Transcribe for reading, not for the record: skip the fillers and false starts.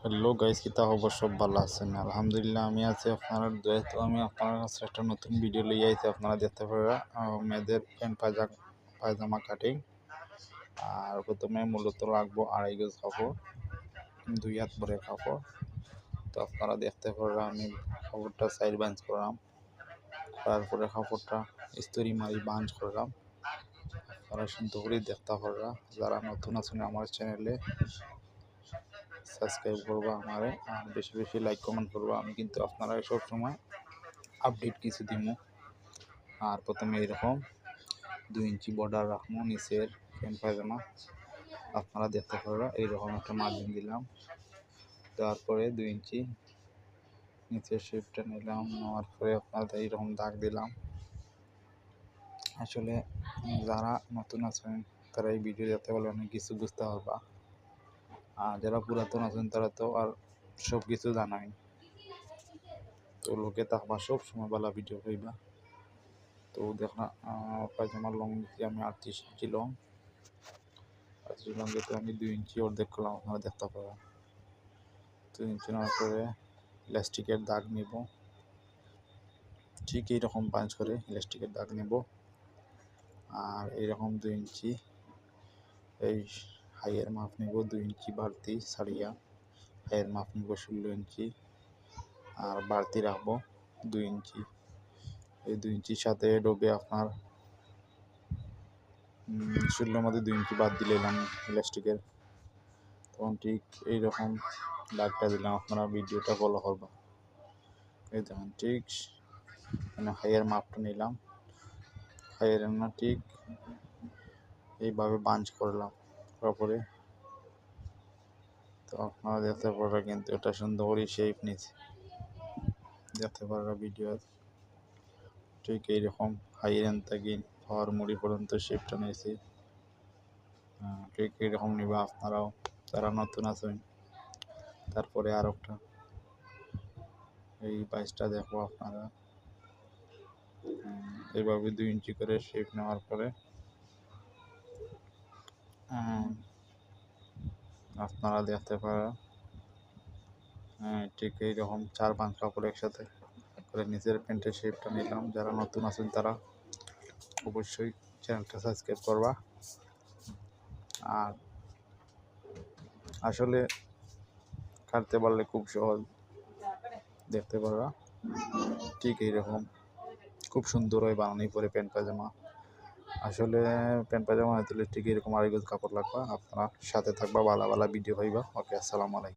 Hello guys, কিতা খবর? সব ভালো আছেন? আলহামদুলিল্লাহ আমি আছি আপনার দোয়া। তো আমি আপনার কাছে একটা নতুন ভিডিও লইয়া আইছি। আপনারা দেখতে পারা মেয়েদের প্যান্ট পায়জামা কাটিং। আর প্রথমে মূলত লাগবো 2.5 গজ কাপড়, 2 হাত ভরের কাপড়। তো আপনারা দেখতে পারা আমি কাপড়টা সাইড বাঞ্চ করলাম, তারপরে কাপড়টা ইস্ত্রি মারি বাঞ্চ করলাম। আপনারা সুন্দর করে দেখতে পারা। যারা নতুন আছেন আমার চ্যানেলে সাবস্ক্রাইব করবা আমারে, আর বেশি বেশি লাইক কমেন্ট করবা। আমি কিন্তু আপনারা সব সময় আপডেট কিছু দিমু। আর প্রথমে এরকম 2 ইঞ্চি বর্ডার রাখবো নিচের প্যান্ট পায়জামা। আপনারা দেখতে পারবা এইরকম একটা মার্জিন দিলাম, তারপরে 2 ইঞ্চি নিচের শেপটা নিলাম, নেওয়ার পরে আপনাদের এইরকম দাগ দিলাম। আসলে যারা নতুন আছেন তারা এই ভিডিও দেখতে পারলে অনেক কিছু বুঝতে পারবা, আর যারা পুরাতন আছেন তারা তো আর সব কিছু জানাই। তো লোকে থাকবা সব সময় ভালো ভিডিও পাইবা। তো দেখলাম পায়জামার লং দিচ্ছি আমি 38 ইঞ্চি লং। 38 লং যেতে আমি 2 ইঞ্চি অর্ধেক করলাম, আপনারা দেখতে পাবো। 2 ইঞ্চি নেওয়ার পরে ইলাস্টিকের দাগ নিব, ঠিক এইরকম পাঁচ করে ইলাস্টিকের দাগ নেব। আর এইরকম 2 ইঞ্চি এই হাইয়ের মাপ নিব, 2 ইঞ্চি বাড়তি ছাড়িয়া হাইয়ের মাপ নিব 16 ইঞ্চি, আর বাড়তি রাখবো 2 ইঞ্চি। এই 2 ইঞ্চির সাথে ডোবে আপনার 16 মধ্যে 2 ইঞ্চি বাদ দিলে এলাম ইলাস্টিকের। তখন ঠিক এইরকম দাগটা দিলাম, আপনারা ভিডিওটা ফলো করবা। এই দেখুন ঠিক মানে হাইয়ের মাপটা নিলাম, হাইয়ের না ঠিক এইভাবে বাঞ্চ করলাম। তারপরে তো আপনারা দেখতে পারবেন কিন্তু এটা সুন্দর করে শেপ নিচ্ছে, দেখতে পারবেন ভিডিও। ঠিক এইরকম হাইয়ের থেকে পাওয়ার মুড়ি পর্যন্ত শেপটা নিয়েছি। ঠিক এইরকম নিবা আপনারাও যারা নতুন আছেন। তারপরে আর একটা এই বাইসটা দেখো আপনারা এইভাবে 2 ইঞ্চি করে শেপ নেওয়ার পরে আপনারা দেখতে পারেন ঠিক এইরকম 4-5 কাপড় একসাথে করে নিচের প্যান্টের শেপটা নিলাম। যারা নতুন আছেন তারা অবশ্যই চ্যানেলটা সাবস্ক্রাইব করবা। আর আসলে কাটতে পারলে খুব সহজ, দেখতে পারবা ঠিক এইরকম খুব সুন্দর হয় বানানি পরে প্যান্ট পায়জামা। আসলে প্যান্ট পায়জামা হইতে ঠিক এরকম 2.5 গজ কাপড় লাগবে। আপনারা সাথে থাকবা, ভালো ভালো ভিডিও পাইবা। ওকে, আসসালামু আলাইকুম।